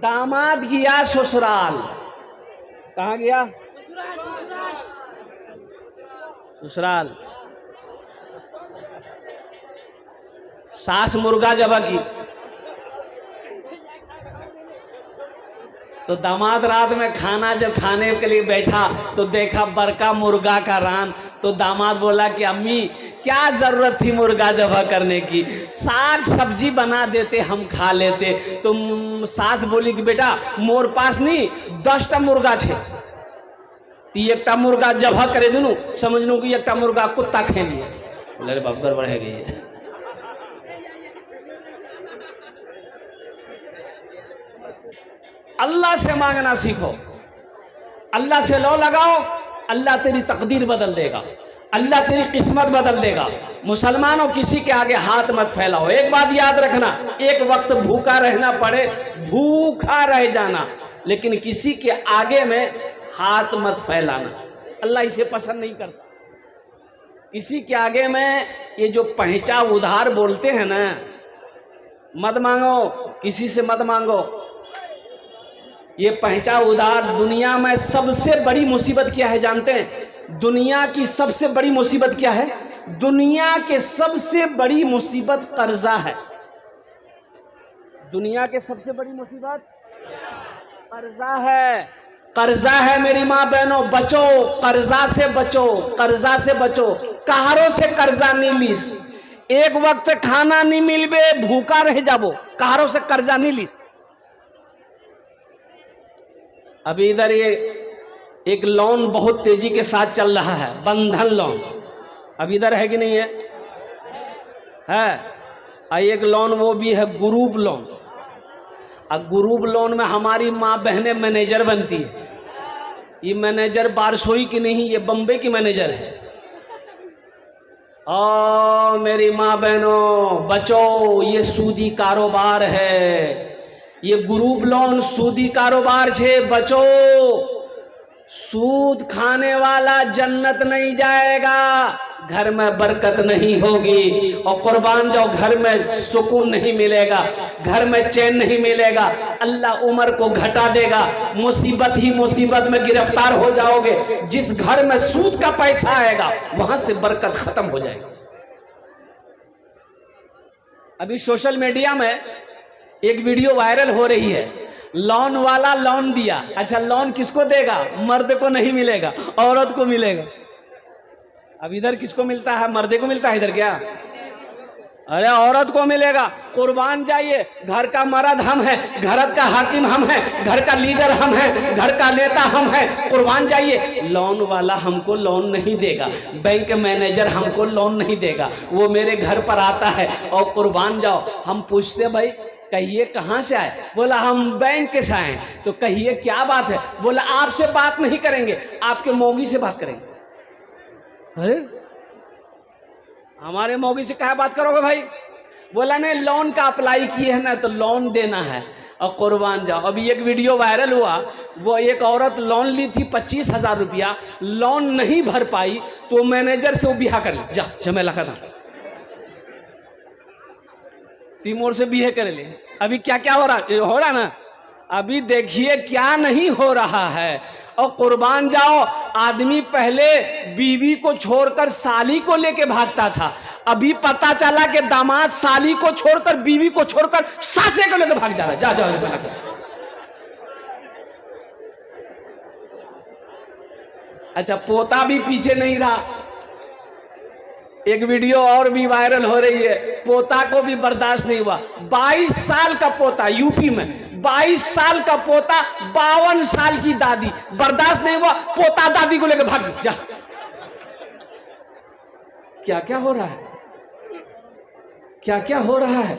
दामाद गया ससुराल। कहाँ गया? ससुराल। सास मुर्गा जब की तो दामाद रात में खाना जब खाने के लिए बैठा तो देखा बड़का मुर्गा का रान। तो दामाद बोला कि अम्मी क्या जरूरत थी मुर्गा ज़बह करने की, साग सब्जी बना देते हम खा लेते। तो सास बोली कि बेटा मोर पास नहीं 10टा मुर्गा छे, ती एकटा मुर्गा ज़बह करे दूनू, समझ लूँ कि एकटा मुर्गा कुत्ता खे लिए। बोले बाप गड़बड़ है गई। अल्लाह से मांगना सीखो, अल्लाह से लो लगाओ, अल्लाह तेरी तकदीर बदल देगा, अल्लाह तेरी किस्मत बदल देगा। मुसलमानों किसी के आगे हाथ मत फैलाओ। एक बात याद रखना, एक वक्त भूखा रहना पड़े भूखा रह जाना, लेकिन किसी के आगे में हाथ मत फैलाना, अल्लाह इसे पसंद नहीं करता। किसी के आगे में ये जो पहचा उधार बोलते हैं ना, मत मांगो, किसी से मत मांगो। ये पहचा उधार, दुनिया में सबसे बड़ी मुसीबत क्या है जानते हैं? दुनिया की सबसे बड़ी मुसीबत क्या है? दुनिया के सबसे बड़ी मुसीबत कर्जा है। दुनिया के सबसे बड़ी मुसीबत कर्जा है। कर्जा है मेरी माँ बहनों, बचो, कर्जा से बचो, कर्जा से बचो। कहारों से कर्जा नहीं लीस, एक वक्त खाना नहीं मिलबे भूखा रह जाबो, कहारों से कर्जा नहीं लीस। अभी इधर ये एक लोन बहुत तेजी के साथ चल रहा है, बंधन लोन। अब इधर है कि नहीं है? है। एक लोन वो भी है ग्रुप लोन। अब ग्रुप लोन में हमारी माँ बहनें मैनेजर बनती है। ये मैनेजर बारसोई की नहीं, ये बम्बई की मैनेजर है। ओ मेरी माँ बहनों बचो, ये सूदी कारोबार है, ये ग्रुप लोन सूदी कारोबार छे, बचो। सूद खाने वाला जन्नत नहीं जाएगा, घर में बरकत नहीं होगी, और कुर्बान जाओ घर में सुकून नहीं मिलेगा, घर में चैन नहीं मिलेगा, अल्लाह उम्र को घटा देगा, मुसीबत ही मुसीबत में गिरफ्तार हो जाओगे। जिस घर में सूद का पैसा आएगा वहां से बरकत खत्म हो जाएगी। अभी सोशल मीडिया में एक वीडियो वायरल हो रही है, लोन वाला लोन दिया। अच्छा, लोन किसको देगा? मर्द को नहीं मिलेगा, औरत को मिलेगा। अब इधर किसको मिलता है? मर्दे को मिलता है इधर क्या? अरे औरत को मिलेगा। कुर्बान जाइए, घर का मर्द हम हैं, घर का हाकिम हम हैं, घर का लीडर हम हैं, घर का नेता हम हैं। कुर्बान जाइए, लोन वाला हमको लोन नहीं देगा, बैंक मैनेजर हमको लोन नहीं देगा। वो मेरे घर पर आता है और कुर्बान जाओ, हम पूछते भाई कहिए कहाँ से आए? बोला हम बैंक से आए। तो कहिए क्या बात है? बोला आपसे बात नहीं करेंगे, आपके मौगी से बात करेंगे। अरे हमारे मौगी से क्या बात करोगे भाई? बोला नहीं, लोन का अप्लाई किए है ना तो लोन देना है। और कुर्बान जाओ, अभी एक वीडियो वायरल हुआ, वो एक औरत लोन ली थी 25,000 रुपया, लोन नहीं भर पाई तो मैनेजर से वो बिहा कर ली। जा झमेला खत्म, तीमोर से बीहे कर ले। अभी क्या क्या हो रहा ना, अभी देखिए क्या नहीं हो रहा है। और कुर्बान जाओ, आदमी पहले बीवी को छोड़कर साली को लेके भागता था, अभी पता चला कि दामाद साली को छोड़कर बीवी को छोड़कर सासे को लेकर भाग जा रहा है। जा जा अच्छा, पोता भी पीछे नहीं रहा। एक वीडियो और भी वायरल हो रही है, पोता को भी बर्दाश्त नहीं हुआ। 22 साल का पोता, यूपी में 22 साल का पोता, 52 साल की दादी, बर्दाश्त नहीं हुआ, पोता दादी को लेकर भाग जा। क्या क्या हो रहा है? क्या क्या हो रहा है?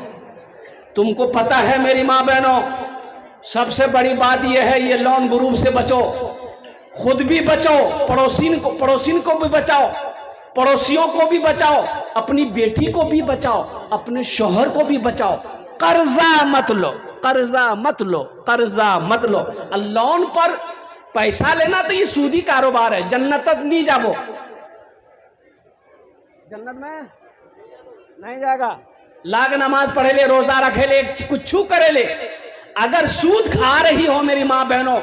तुमको पता है मेरी माँ बहनों, सबसे बड़ी बात यह है, ये लोन ग्रुप से बचो, खुद भी बचो, पड़ोसिन को भी बचाओ, पड़ोसियों को भी बचाओ, अपनी बेटी को भी बचाओ, अपने शौहर को भी बचाओ। कर्जा मत लो, कर्जा मत लो, कर्जा मत लो। लोन पर पैसा लेना तो ये सूदी कारोबार है, जन्नत नहीं जाबो, जन्नत में नहीं जाएगा। लाग नमाज पढ़े ले, रोजा रखे ले, कुछ करे ले, अगर सूद खा रही हो मेरी माँ बहनों,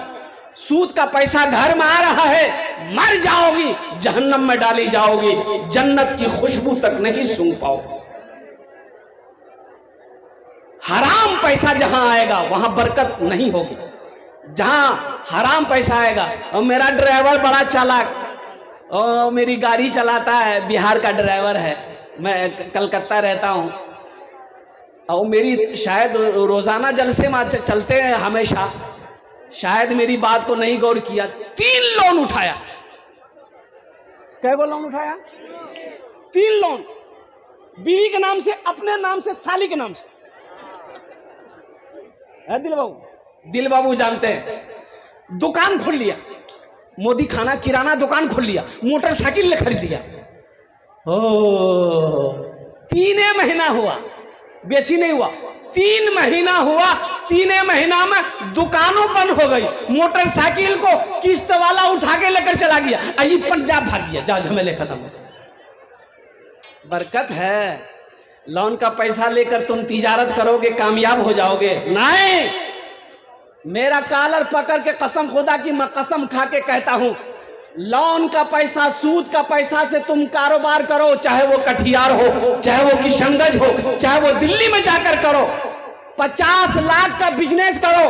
सूद का पैसा घर में आ रहा है, मर जाओगी, जहन्नम में डाली जाओगी, जन्नत की खुशबू तक नहीं सूंघ पाओगी। हराम पैसा जहां आएगा वहां बरकत नहीं होगी। जहां हराम पैसा आएगा, और मेरा ड्राइवर बड़ा चालाक, और मेरी गाड़ी चलाता है, बिहार का ड्राइवर है, मैं कलकत्ता रहता हूं, और मेरी शायद रोजाना जलसे में चलते हैं हमेशा, शायद मेरी बात को नहीं गौर किया, 3 लोन उठाया। कै लोन उठाया? 3 लोन, बीवी के नाम से, अपने नाम से, साली के नाम से। है दिल बाबू जानते हैं। दुकान खोल लिया, मोदी खाना किराना दुकान खोल लिया, मोटरसाइकिल खरीद लिया। ओ 3 महीना हुआ, बेसी नहीं हुआ, 3 महीना हुआ, 3 महीना में दुकानों बंद हो गई, मोटरसाइकिल को किस्त वाला उठा के लेकर चला गया, अभी पंजाब भाग गया, जा झमेले खत्म। बरकत है, लोन का पैसा लेकर तुम तिजारत करोगे, कामयाब हो जाओगे? नहीं, मेरा कॉलर पकड़ के कसम खुदा की मैं कसम खा के कहता हूं, लोन का पैसा, सूद का पैसा से तुम कारोबार करो, चाहे वो कटिहार हो, चाहे वो किशनगंज हो, चाहे वो दिल्ली में जाकर करो, 50 लाख का बिजनेस करो,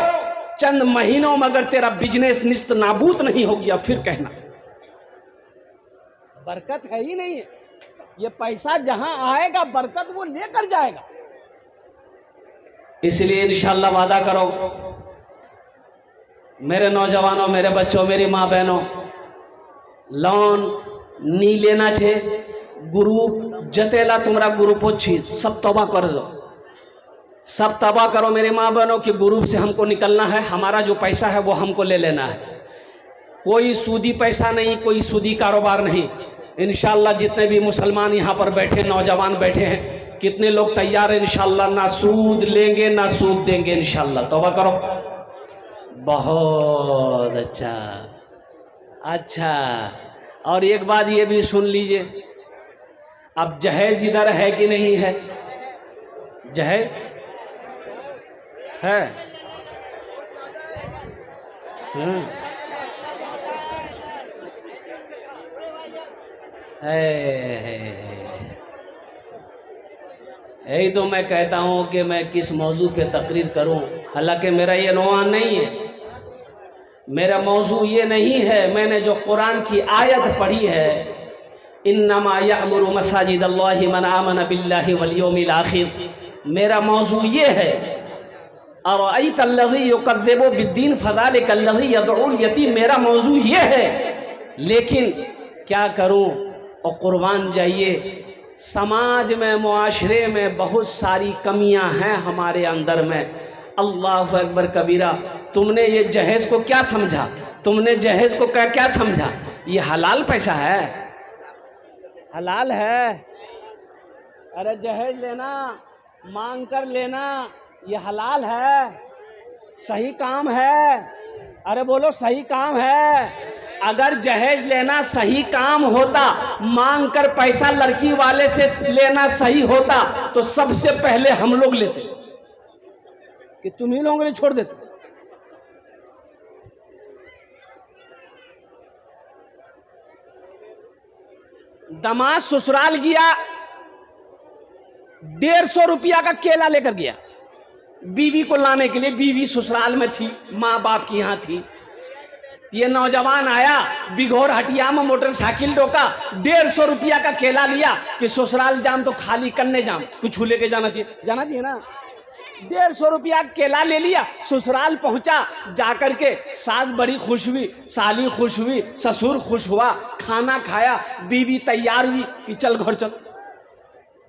चंद महीनों में अगर तेरा बिजनेस निस्त नाबूद नहीं हो गया, फिर कहना बरकत है ही नहीं है। ये पैसा जहां आएगा बरकत वो लेकर जाएगा। इसलिए इंशाअल्लाह वादा करो मेरे नौजवानों, मेरे बच्चों, मेरी माँ बहनों, लोन नहीं लेना चाहिए। ग्रुप जतेला तुम्हारा ग्रुप अच्छी सब तौबा कर दो, सब तौबा करो मेरे माँ बहनों कि ग्रुप से हमको निकलना है, हमारा जो पैसा है वो हमको ले लेना है। कोई सूदी पैसा नहीं, कोई सूदी कारोबार नहीं। इंशाअल्लाह जितने भी मुसलमान यहाँ पर बैठे, नौजवान बैठे हैं, कितने लोग तैयार हैं इंशाअल्लाह, ना सूद लेंगे ना सूद देंगे इंशाअल्लाह। तौबा करो। बहुत अच्छा, अच्छा। और एक बात ये भी सुन लीजिए, अब जहेज इधर है कि नहीं है? जहेज है? यही तो मैं कहता हूं कि मैं किस मौजू पे तकरीर करूं, हालांकि मेरा ये नुवान नहीं है, मेरा मौजू ये नहीं है। मैंने जो कुरान की आयत पढ़ी है, इन्नमा यअमुरु मसाजिदल्लाहि मन आमन बिल्लाहि वल यौमिल आखिर, मेरा मौजू ये है। अरअयतल्लज़ी युकज़्ज़िबु बिद्दीन फ़ज़ालिकल्लज़ी यदउल यतीम, मेरा मौजू ये है। लेकिन क्या करूं, और कुर्बान जाइए, समाज में, मुआशरे में बहुत सारी कमियां हैं हमारे अंदर में। अल्लाह अकबर कबीरा। तुमने ये जहेज को क्या समझा? तुमने जहेज को क्या समझा? ये हलाल पैसा है, हलाल है। अरे जहेज लेना, मांग कर लेना, ये हलाल है, सही काम है। अरे बोलो सही काम है। अगर जहेज लेना सही काम होता, मांग कर पैसा लड़की वाले से लेना सही होता, तो सबसे पहले हम लोग लेते, कि तुम ही लोगों ने छोड़ देते। दामाद ससुराल गया, 150 रुपया का केला लेकर गया बीवी को लाने के लिए। बीवी ससुराल में थी, माँ बाप की यहाँ थी। ये नौजवान आया, बिघोर हटिया में मोटरसाइकिल रोका, 150 रुपया का केला लिया कि ससुराल जाम तो खाली करने जाम, कुछ लेके जाना चाहिए ना। 150 रुपया केला ले लिया, ससुराल पहुंचा, जाकर के सास बड़ी खुश हुई, साली खुश हुई, ससुर खुश हुआ, खाना खाया, बीवी तैयार हुई कि चल घर चल।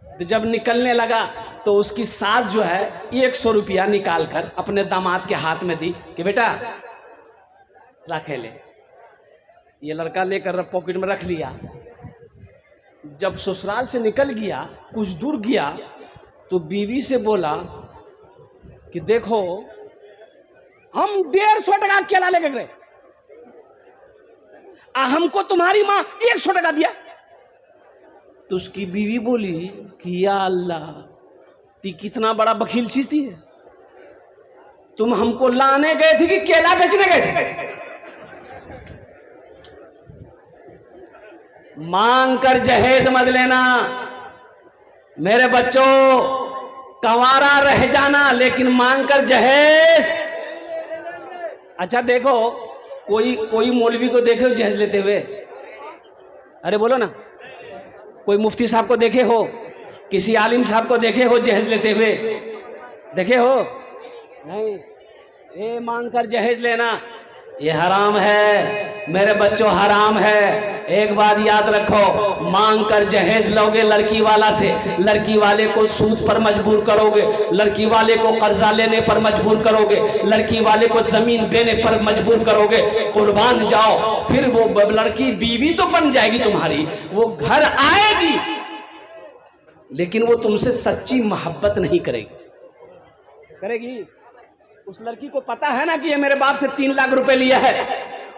तो जब निकलने लगा तो उसकी सास जो है 100 रुपया निकाल कर अपने दामाद के हाथ में दी कि बेटा रखे ले। ये लड़का लेकर पॉकेट में रख लिया। जब ससुराल से निकल गया, कुछ दूर गया, तो बीवी से बोला कि देखो हम 150 टका केला लेकर गए, हमको तुम्हारी माँ 100 टका दिया। तो उसकी बीवी बोली कि या अल्लाह, ती कितना बड़ा बखील चीज थी, तुम हमको लाने गए थे कि केला बेचने गए थे? मांग कर जहेज मत लेना मेरे बच्चों, कंवारा रह जाना लेकिन मांग कर जहेज। अच्छा देखो, कोई मौलवी को देखे हो जहेज लेते हुए? अरे बोलो ना। कोई मुफ्ती साहब को देखे हो, किसी आलिम साहब को देखे हो जहेज लेते हुए? देखे हो? नहीं। ये मांग कर जहेज लेना ये हराम है मेरे बच्चों, हराम है। एक बात याद रखो, मांग कर जहेज लोगे लड़की वाला से, लड़की वाले को सूद पर मजबूर करोगे, लड़की वाले को कर्जा लेने पर मजबूर करोगे, लड़की वाले को जमीन देने पर मजबूर करोगे। कुर्बान जाओ, फिर वो लड़की बीवी तो बन जाएगी तुम्हारी, वो घर आएगी, लेकिन वो तुमसे सच्ची मोहब्बत नहीं करेगी। उस लड़की को पता है ना कि ये मेरे बाप से 3 लाख रुपए लिया है,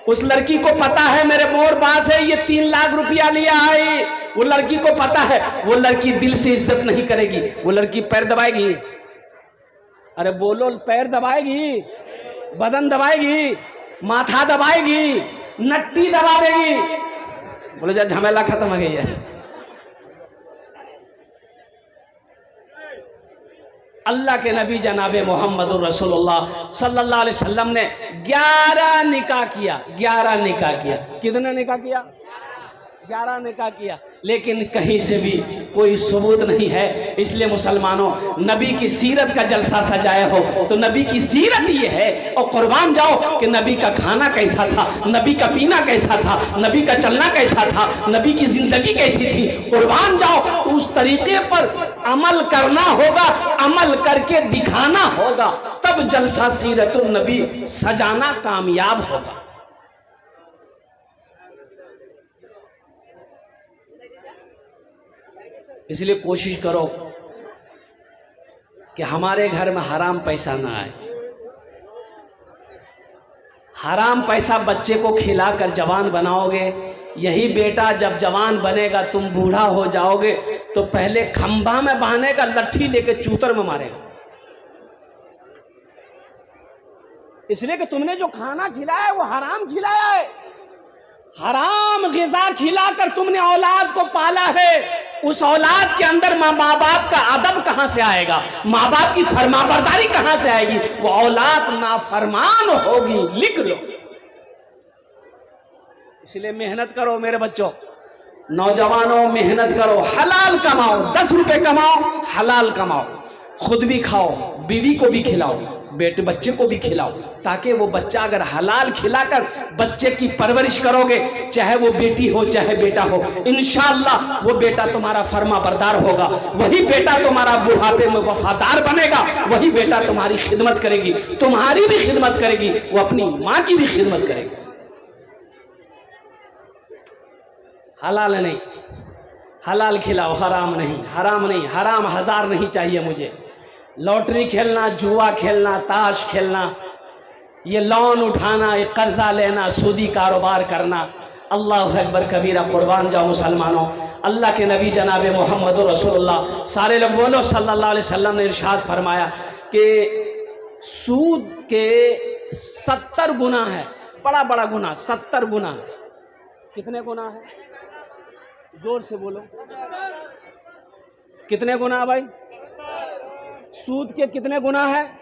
उस लड़की को पता है मेरे मोर बाप से ये 3 लाख रुपया लिया है, वो लड़की को पता है। वो लड़की दिल से इज्जत नहीं करेगी, वो लड़की पैर दबाएगी। अरे बोलो, पैर दबाएगी, बदन दबाएगी, माथा दबाएगी, नट्टी दबा देगी। बोलो जा, झमेला खत्म हो गई है। अल्लाह के नबी जनाबे मोहम्मद रसूलुल्लाह सल्लल्लाहु अलैहि वसल्लम ने 11 निकाह किया। 11 निकाह किया। कितने निकाह किया? 11 निकाह किया, लेकिन कहीं से भी कोई सबूत नहीं है। इसलिए मुसलमानों, नबी की सीरत का जलसा सजाया हो तो नबी की सीरत ये है। और कुर्बान जाओ कि नबी का खाना कैसा था, नबी का पीना कैसा था, नबी का चलना कैसा था, नबी की जिंदगी कैसी थी। कुर्बान जाओ तो उस तरीके पर अमल करना होगा, अमल करके दिखाना होगा, तब जलसा सीरतुन नबी सजाना कामयाब होगा। इसलिए कोशिश करो कि हमारे घर में हराम पैसा ना आए। हराम पैसा बच्चे को खिलाकर जवान बनाओगे, यही बेटा जब जवान बनेगा, तुम बूढ़ा हो जाओगे तो पहले खंभा में बांधेगा, लट्ठी लेके चूतर में मारेगा। इसलिए कि तुमने जो खाना खिलाया है वो हराम खिलाया है। हराम ग़िज़ा खिलाकर तुमने औलाद को पाला है। उस औलाद के अंदर माँ बाप का अदब कहां से आएगा, माँ बाप की फरमाबरदारी कहां से आएगी? वो औलाद नाफरमान होगी, लिख लो। इसलिए मेहनत करो मेरे बच्चों, नौजवानों, मेहनत करो, हलाल कमाओ, 10 रुपए कमाओ, हलाल कमाओ, खुद भी खाओ, बीवी को भी खिलाओ, बेटे बच्चे को भी खिलाओ, ताकि वो बच्चा अगर हलाल खिलाकर बच्चे की परवरिश करोगे, चाहे वो बेटी हो चाहे बेटा हो, इंशाअल्लाह वो बेटा तुम्हारा फर्मा बरदार होगा, वही बेटा तुम्हारा बुढ़ापे में वफादार बनेगा, वही बेटा तुम्हारी खिदमत करेगी, तुम्हारी भी खिदमत करेगी, वो अपनी माँ की भी खिदमत करेगी। हलाल नहीं, हलाल खिलाओ, हराम नहीं, हराम नहीं, हराम हजार नहीं चाहिए मुझे। लॉटरी खेलना, जुआ खेलना, ताश खेलना, ये लोन उठाना, ये कर्जा लेना, सूदी कारोबार करना, अल्लाह अकबर कबीरा। कुर्बान जाओ मुसलमानों, अल्लाह के नबी जनाबे मोहम्मद रसूलुल्लाह सारे लोग बोलो सल्लल्लाहु अलैहि वसल्लम ने इरशाद फरमाया कि सूद के 70 गुना है, बड़ा बड़ा गुना, 70 गुना। कितने गुना है? जोर से बोलो, कितने गुना भाई? सूद के कितने गुना है?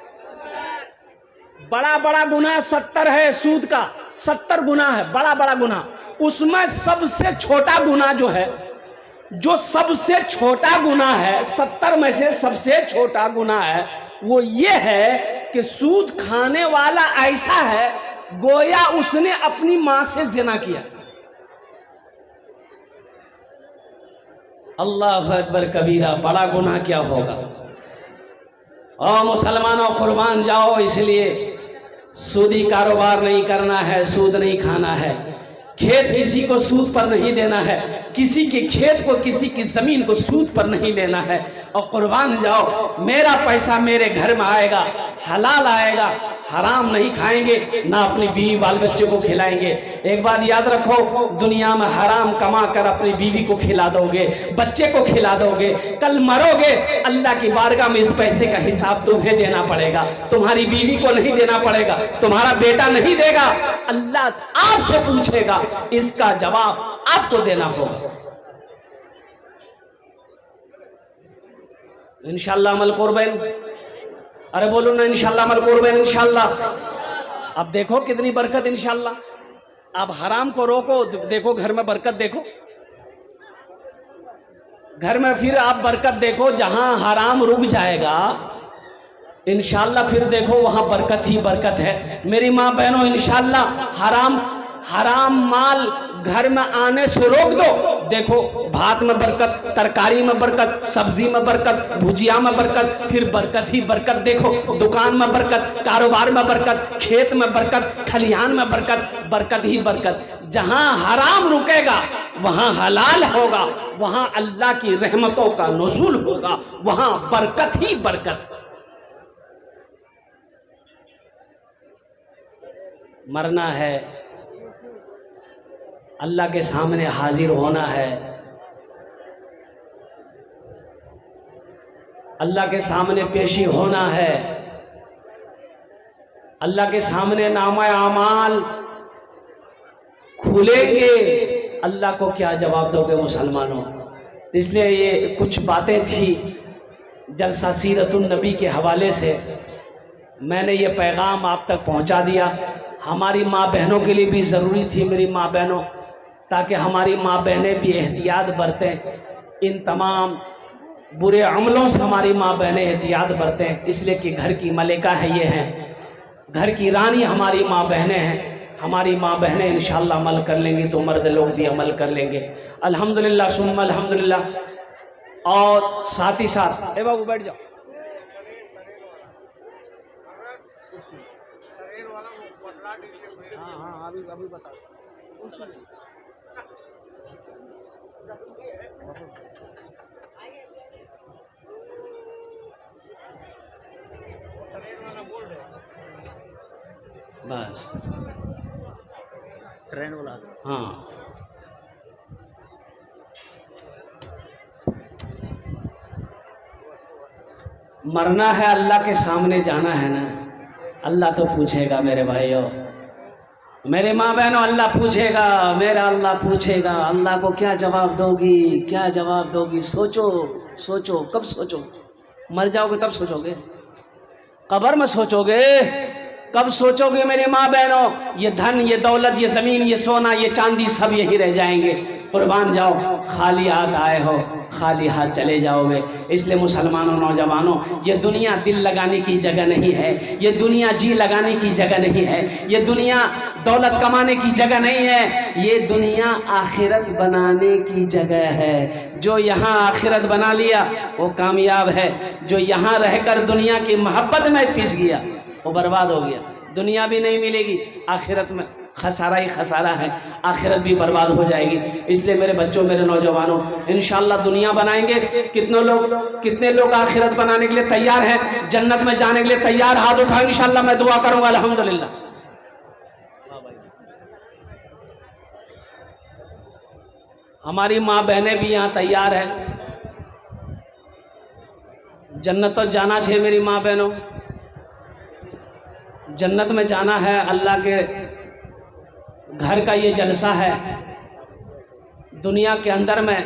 बड़ा बड़ा गुना 70 है, सूद का 70 गुना है, बड़ा बड़ा गुना। उसमें सबसे छोटा गुना जो है, जो सबसे छोटा गुना है, 70 में से सबसे छोटा गुना है, वो ये है कि सूद खाने वाला ऐसा है गोया उसने अपनी मां से जिना किया। अल्लाह अकबर कबीरा, बड़ा गुनाह क्या होगा। और मुसलमानों कुर्बान जाओ, इसलिए सूदी कारोबार नहीं करना है, सूद नहीं खाना है, खेत किसी को सूद पर नहीं देना है, किसी के खेत को, किसी की जमीन को सूद पर नहीं लेना है। और कुर्बान जाओ, मेरा पैसा मेरे घर में आएगा, हलाल आएगा, हराम नहीं खाएंगे, ना अपनी बीवी बाल बच्चे को खिलाएंगे। एक बात याद रखो, दुनिया में हराम कमा कर अपनी बीवी को खिला दोगे, बच्चे को खिला दोगे, कल मरोगे, अल्लाह की बारगाह में इस पैसे का हिसाब तुम्हें देना पड़ेगा, तुम्हारी बीवी को नहीं देना पड़ेगा, तुम्हारा बेटा नहीं देगा, अल्लाह आपसे पूछेगा, इसका जवाब आपको देना होगा। इंशाअल्लाह अमल करबेन, अरे बोलो ना इंशाअल्लाह अमल करबेन इंशाअल्लाह। अब देखो कितनी बरकत इंशाअल्लाह। आप हराम को रोको, देखो घर में बरकत, देखो घर में फिर आप बरकत देखो, जहां हराम रुक जाएगा इंशाअल्लाह फिर देखो वहां बरकत ही बरकत है। मेरी माँ बहनों, इंशाअल्लाह हराम माल घर में आने से रोक दो, देखो भात में बरकत, तरकारी में बरकत, सब्जी में बरकत, भुजिया में बरकत, फिर बरकत ही बरकत। देखो दुकान में बरकत, कारोबार में बरकत, खेत में बरकत, खलिहान में बरकत, बरकत ही बरकत। जहां हराम रुकेगा वहां हलाल होगा, वहां अल्लाह की रहमतों का नुज़ूल होगा, वहां बरकत ही बरकत। मरना है, अल्लाह के सामने हाजिर होना है, अल्लाह के सामने पेशी होना है, अल्लाह के सामने नामा आमाल खुलेंगे। अल्लाह को क्या जवाब दोगे मुसलमानों? इसलिए ये कुछ बातें थी जलसा सीरतुन नबी के हवाले से, मैंने ये पैगाम आप तक पहुंचा दिया। हमारी माँ बहनों के लिए भी ज़रूरी थी, मेरी माँ बहनों, ताकि हमारी माँ बहनें भी एहतियात बरतें, इन तमाम बुरे अमलों से हमारी माँ बहनें एहतियात बरतें, इसलिए कि घर की मलिका है, ये हैं घर की रानी हमारी माँ बहनें हैं। हमारी माँ बहनें इंशाअल्लाह अमल कर लेंगी तो मर्द लोग भी अमल कर लेंगे, अल्हम्दुलिल्लाह सुम्मा अल्हम्दुलिल्लाह। और साथ ही साथ, ए बाबू बैठ जाओ, हाँ अभी बता, बस ट्रेन वाला, हाँ मरना है, अल्लाह के सामने जाना है ना, अल्लाह तो पूछेगा मेरे भाइयों, मेरे माँ बहनों, अल्लाह पूछेगा, मेरा अल्लाह पूछेगा। अल्लाह को क्या जवाब दोगी, क्या जवाब दोगी? सोचो सोचो, कब सोचो? मर जाओगे तब सोचोगे? कब्र में सोचोगे? कब सोचोगे मेरे माँ बहनों? ये धन, ये दौलत, ये ज़मीन, ये सोना, ये चांदी सब यही रह जाएंगे। कुर्बान जाओ, खाली हाथ आए हो, खाली हाथ चले जाओगे। इसलिए मुसलमानों, नौजवानों, ये दुनिया दिल लगाने की जगह नहीं है, ये दुनिया जी लगाने की जगह नहीं है, ये दुनिया दौलत कमाने की जगह नहीं है, ये दुनिया आखिरत बनाने की जगह है। जो यहाँ आखिरत बना लिया वो कामयाब है, जो यहाँ रहकर दुनिया की मोहब्बत में पिस गया वो बर्बाद हो गया। दुनिया भी नहीं मिलेगी, आखिरत में खसारा ही खसारा है, आखिरत भी बर्बाद हो जाएगी। इसलिए मेरे बच्चों, मेरे नौजवानों, इंशाअल्लाह दुनिया बनाएंगे। कितने लोग आखिरत बनाने के लिए तैयार हैं, जन्नत में जाने के लिए तैयार? हाथ उठाओ, इंशाअल्लाह मैं दुआ करूंगा। अल्हम्दुलिल्लाह। हमारी माँ बहनें भी यहाँ तैयार है, जन्नत तो जाना चाहिए मेरी माँ बहनों, जन्नत में जाना है। अल्लाह के घर का ये जलसा है। दुनिया के अंदर में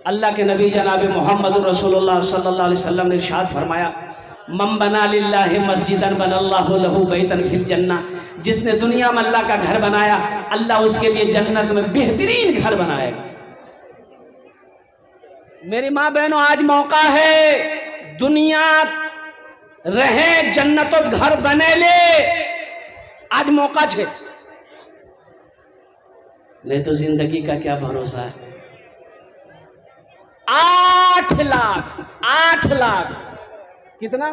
अल्लाह के नबी जनाब मोहम्मद रसूलुल्लाह सल्लल्लाहु अलैहि वसल्लम ने इरशाद फरमाया, मम बना लिल्लाहि मस्जिदन बनल्लाहु लहू बैतन फिल जन्नह। जिसने दुनिया में अल्लाह का घर बनाया, अल्लाह उसके लिए जन्नत में बेहतरीन घर बनाएगा। मेरी माँ बहनों, आज मौका है, दुनिया रहे जन्नत घर बने ले, आज मौका छे, नहीं तो जिंदगी का क्या भरोसा है। 8 लाख कितना?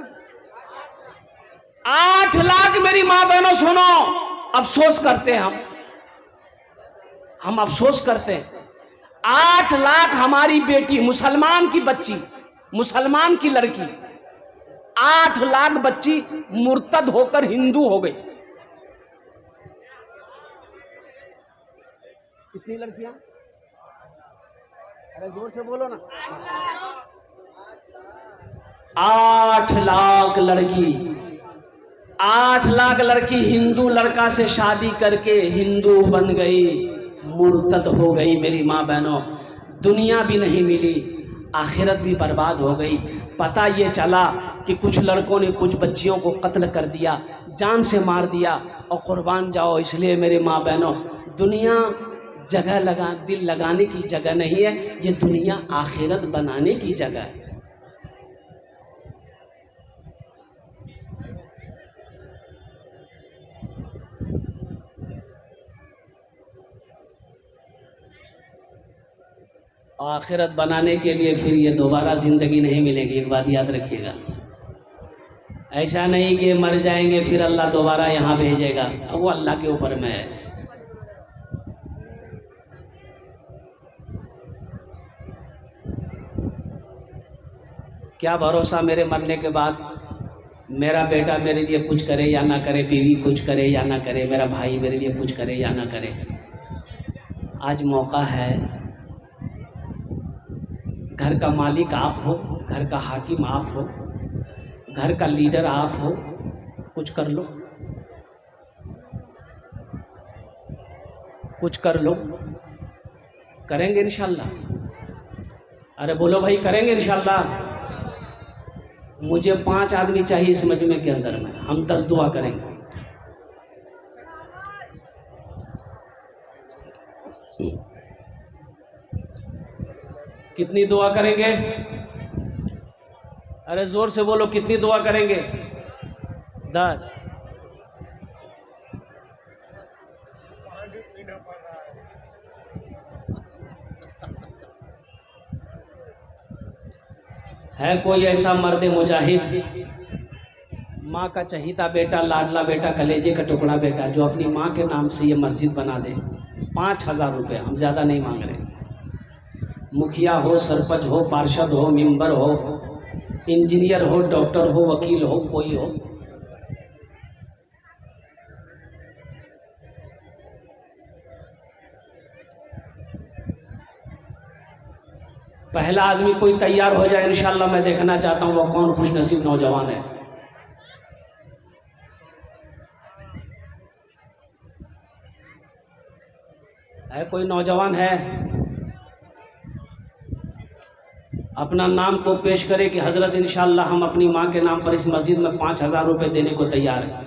8 लाख मेरी माँ बहनों सुनो, अफसोस करते हैं हम अफसोस करते हैं। 8 लाख हमारी बेटी, मुसलमान की बच्ची, मुसलमान की लड़की, 8 लाख बच्ची मुर्तद होकर हिंदू हो गई। कितनी लड़कियां? अरे जोर से बोलो ना। 8 लाख लड़की, 8 लाख लड़की हिंदू लड़का से शादी करके हिंदू बन गई, मुर्तद हो गई। मेरी माँ बहनों, दुनिया भी नहीं मिली, आखिरत भी बर्बाद हो गई। पता ये चला कि कुछ लड़कों ने कुछ बच्चियों को कत्ल कर दिया, जान से मार दिया, और कुर्बान जाओ। इसलिए मेरी माँ बहनों, दुनिया दिल लगाने की जगह नहीं है, ये दुनिया आखिरत बनाने की जगह है। आखिरत बनाने के लिए फिर ये दोबारा ज़िंदगी नहीं मिलेगी, एक बात याद रखिएगा। ऐसा नहीं कि मर जाएंगे फिर अल्लाह दोबारा यहाँ भेजेगा, वो अल्लाह के ऊपर में है। क्या भरोसा मेरे मरने के बाद मेरा बेटा मेरे लिए कुछ करे या ना करे, बीवी कुछ करे या ना करे, मेरा भाई मेरे लिए कुछ करे या ना करे। आज मौका है, घर का मालिक आप हो, घर का हाकिम आप हो, घर का लीडर आप हो, कुछ कर लो, कुछ कर लो। करेंगे इंशाल्लाह? अरे बोलो भाई, करेंगे इंशाल्लाह। मुझे 5 आदमी चाहिए इस मजमे के अंदर में, हम 10 दुआ करेंगे। कितनी दुआ करेंगे? अरे जोर से बोलो, कितनी दुआ करेंगे? 10। है कोई ऐसा मर्द मुजाहिद, माँ का चहीता बेटा, लाडला बेटा, कलेजे का टुकड़ा बेटा, जो अपनी माँ के नाम से ये मस्जिद बना दे? 5000 रुपये, हम ज़्यादा नहीं मांग रहे। मुखिया हो, सरपंच हो, पार्षद हो, मेंबर हो, इंजीनियर हो, डॉक्टर हो, वकील हो, कोई हो, पहला आदमी कोई तैयार हो जाए इंशाल्लाह। मैं देखना चाहता हूँ वो कौन खुश नसीब नौजवान है। कोई नौजवान है? अपना नाम को पेश करे कि हजरत इंशाल्लाह हम अपनी माँ के नाम पर इस मस्जिद में 5000 रुपये देने को तैयार हैं।